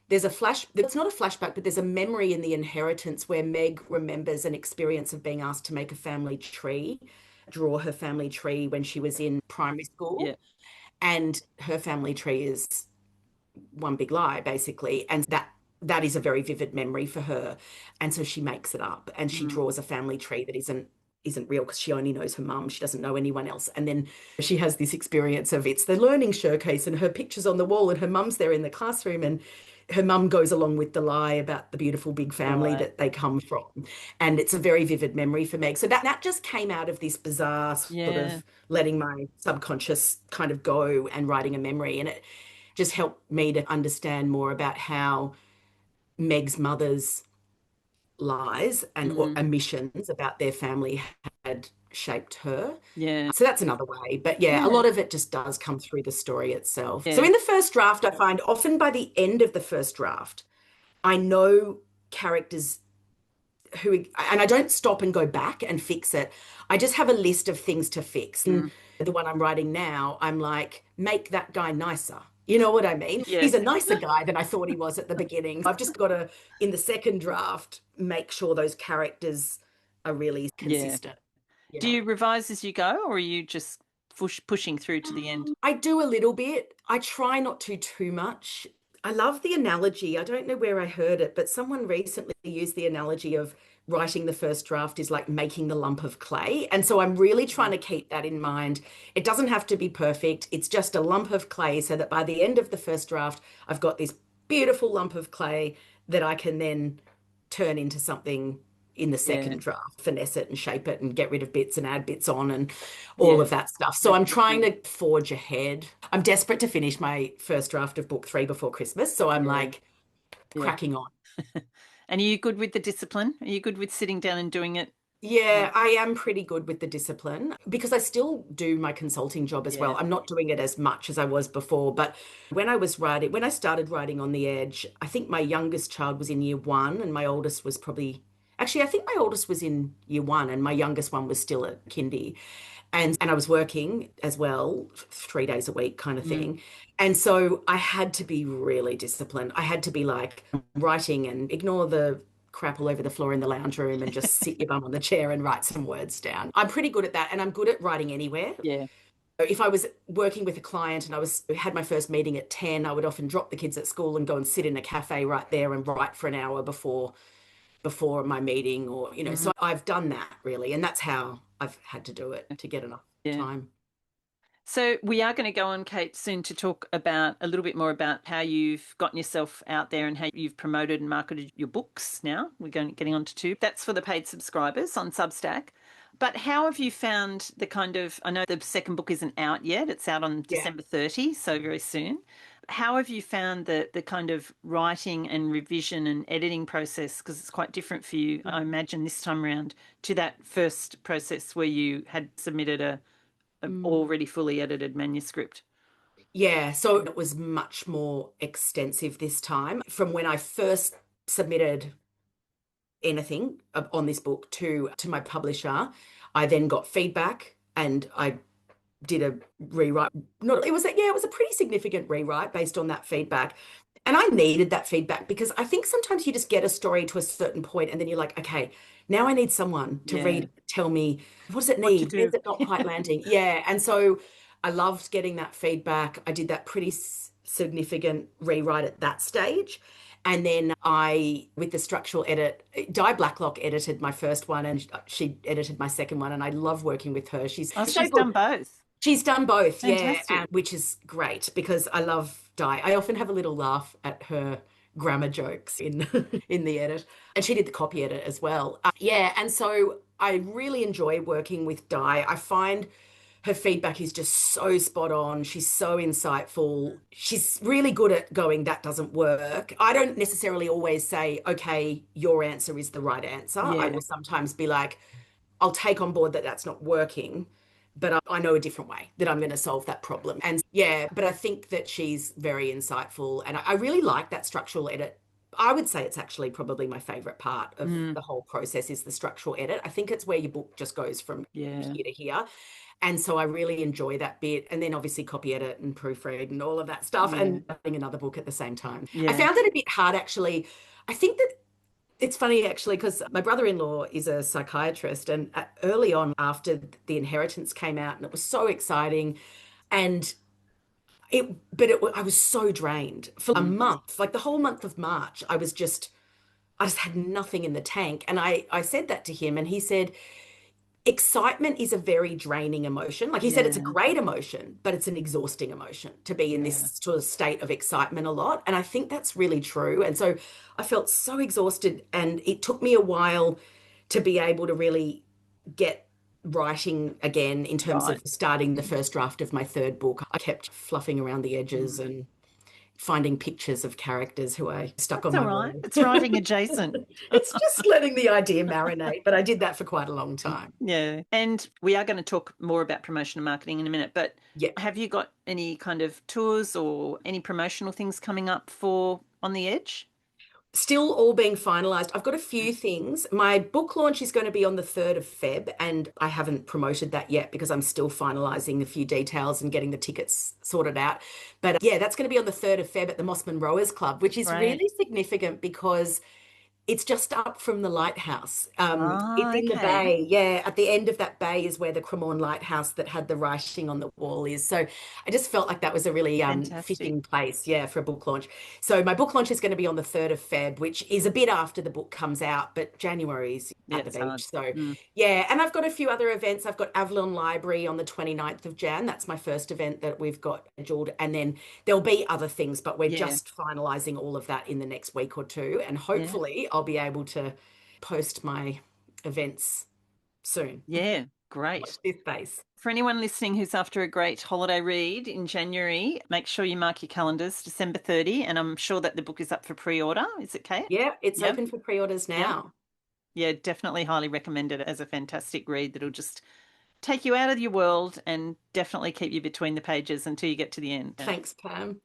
there's a flash, it's not a flashback, but there's a memory in The Inheritance where Meg remembers an experience of being asked to make a family tree, draw her family tree when she was in primary yeah. school. And her family tree is one big lie, basically. And that is a very vivid memory for her. And so she makes it up and she Mm, draws a family tree that isn't real because she only knows her mum. She doesn't know anyone else. And then she has this experience of it's the learning showcase and her picture's on the wall and her mum's there in the classroom and her mum goes along with the lie about the beautiful big family right. that they come from. And it's a very vivid memory for Meg. So that just came out of this bizarre sort Yeah. of letting my subconscious kind of go and writing a memory. And it just helped me to understand more about how Meg's mother's lies and or Mm, omissions about their family had shaped her. yeah. So that's another way. But yeah, a Yeah. lot of it just does come through the story itself. So Yeah. in the first draft, I find often by the end of the first draft, I know characters who, and I don't stop and go back and fix it. I just have a list of things to fix. And Mm, the one I'm writing now, I'm like, make that guy nicer. You know what I mean? yeah. He's a nicer guy than I thought he was at the beginning. I've just got to, in the second draft, make sure those characters are really Yeah. consistent. Do Yeah. you revise as you go, or are you just pushing through to the end? I do a little bit. I try not to too much. I love the analogy. I don't know where I heard it, but someone recently used the analogy of writing the first draft is like making the lump of clay. And so I'm really trying Mm, to keep that in mind. It doesn't have to be perfect. It's just a lump of clay so that by the end of the first draft, I've got this beautiful lump of clay that I can then turn into something in the yeah. second draft, finesse it and shape it and get rid of bits and add bits on and all Yeah. of that stuff. So I'm trying Definitely. to forge ahead. I'm desperate to finish my first draft of book 3 before Christmas. So I'm Yeah. like Yeah. cracking on. And are you good with the discipline? Are you good with sitting down and doing it? Yeah. Yeah, I am pretty good with the discipline because I still do my consulting job as well. Yeah. I'm not doing it as much as I was before, but when I started writing on the edge, I think my youngest child was in year 1 and my oldest was probably, actually, I think my oldest was in year 1 and my youngest one was still at kindy. And I was working as well, 3 days a week kind of Mm, thing. And so I had to be really disciplined. I had to be like writing and ignore the crap all over the floor in the lounge room and just sit your bum on the chair and write some words down. I'm pretty good at that and I'm good at writing anywhere. yeah. If I was working with a client and I was had my first meeting at 10, I would often drop the kids at school and go and sit in a cafe right there and write for an hour before my meeting or Mm, so I've done that really and that's how I've had to do it to get enough yeah. time. So we are going to go on, Kate, soon to talk about a little bit more about how you've gotten yourself out there and how you've promoted and marketed your books now. We're getting on to two. That's for the paid subscribers on Substack. But how have you found the kind of, I know the second book isn't out yet. It's out on Yeah. December 30, so very soon. How have you found the kind of writing and revision and editing process? Because it's quite different for you, I imagine, this time around to that first process where you had submitted a Mm. already fully edited manuscript. Yeah, so it was much more extensive this time from when I first submitted anything on this book to my publisher. I then got feedback and I did a rewrite. Not it was a, yeah, it was a pretty significant rewrite based on that feedback. And I needed that feedback because I think sometimes you just get a story to a certain point and then you're like, okay, now I need someone to Yeah. read, tell me, what does it What to need? Where's do? it not quite landing? Yeah. And so I loved getting that feedback. I did that pretty significant rewrite at that stage. And then with the structural edit, Di Blacklock edited my first one and she edited my second one. And I love working with her. Oh, She's so she's good. done both. She's done both, yeah, Fantastic. which is great because I love Di. I often have a little laugh at her grammar jokes in in the edit, and she did the copy edit as well. Yeah, and so I really enjoy working with Di. I find her feedback is just so spot on. She's so insightful. She's really good at going, that doesn't work. I don't necessarily always say, okay, your answer is the right answer. I Yeah, will sometimes be like, I'll take on board that that's not working, but I know a different way that I'm going to solve that problem. And yeah, but I think that she's very insightful. And I really like that structural edit. I would say it's actually probably my favorite part of the whole process is the structural edit. I think it's where your book just goes from yeah, here to here. And so I really enjoy that bit. And then obviously copy edit and proofread and all of that stuff yeah, and writing another book at the same time. I yeah. found it a bit hard actually. I think that it's funny actually because my brother-in-law is a psychiatrist, and early on after The Inheritance came out, and it was so exciting, and I was so drained for a Mm. month, like the whole month of March. I just had nothing in the tank, and I said that to him, and he said, excitement is a very draining emotion. Like he said, it's a Yeah, great emotion, but it's an exhausting emotion to be in yeah. this sort of state of excitement a lot. And I think that's really true. And so I felt so exhausted, and it took me a while to be able to really get writing again in terms of Right. starting the first draft of my third book. I kept fluffing around the edges Mm. and finding pictures of characters who I stuck on That's all my right. wall. It's writing adjacent. It's just letting the idea marinate, but I did that for quite a long time. Yeah. And we are going to talk more about promotion and marketing in a minute, but Yeah. have you got any kind of tours or any promotional things coming up for On the Edge? Still all being finalized. I've got a few things. My book launch is going to be on the 3rd of Feb, and I haven't promoted that yet because I'm still finalizing a few details and getting the tickets sorted out. But yeah, that's going to be on the 3rd of Feb at the Mossman Rowers Club, which is Right. really significant because it's just up from the lighthouse. It's Ah, in the okay. bay. Yeah, at the end of that bay is where the Cremorne Lighthouse that had the writing on the wall is. So I just felt like that was a really Fantastic. fitting place, yeah, for a book launch. So my book launch is going to be on the 3rd of Feb, which is a bit after the book comes out, but January is Yeah, at the it's hard. beach. So Mm. yeah, and I've got a few other events. I've got Avalon Library on the 29th of Jan. That's my first event that we've got scheduled. And then there'll be other things, but we're Yeah. just finalizing all of that in the next week or two. And Yeah. hopefully I'll be able to post my events soon. Yeah. Watch Great. this space. For anyone listening who's after a great holiday read in January, make sure you mark your calendars, December 30, and I'm sure that the book is up for pre-order. Is it, Kate? Yeah, it's Yep. open for pre-orders Yep. now. Yeah, definitely highly recommend it as a fantastic read that'll just take you out of your world and definitely keep you between the pages until you get to the end. Yeah. Thanks, Pam.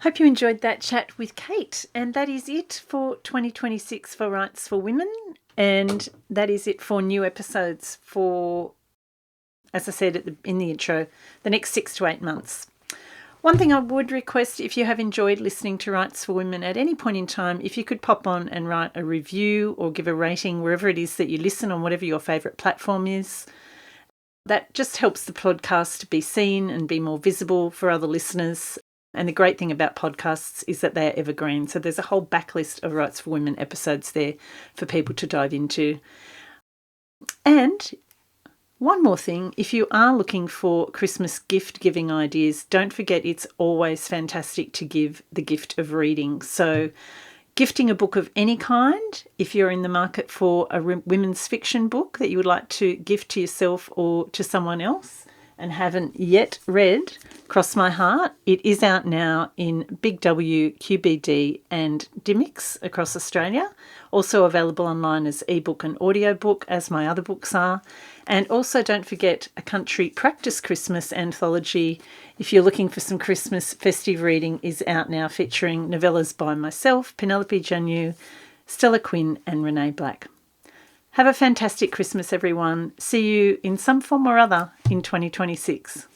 Hope you enjoyed that chat with Kate. And that is it for 2026 for Rights for Women. And that is it for new episodes for, as I said in the intro, the next 6 to 8 months. One thing I would request, if you have enjoyed listening to Rights for Women at any point in time, if you could pop on and write a review or give a rating wherever it is that you listen on whatever your favourite platform is. That just helps the podcast to be seen and be more visible for other listeners. And the great thing about podcasts is that they're evergreen. So there's a whole backlist of Rights for Women episodes there for people to dive into. And one more thing, if you are looking for Christmas gift giving ideas, don't forget it's always fantastic to give the gift of reading. So gifting a book of any kind, if you're in the market for a women's fiction book that you would like to gift to yourself or to someone else and haven't yet read, cross my heart, it is out now in Big W, QBD and Dimmicks across Australia. Also available online as ebook and audiobook, as my other books are. And also don't forget A Country Practice Christmas anthology. If you're looking for some Christmas festive reading, is out now, featuring novellas by myself, Penelope Janu, Stella Quinn and Renee Black. Have a fantastic Christmas, everyone. See you in some form or other in 2026.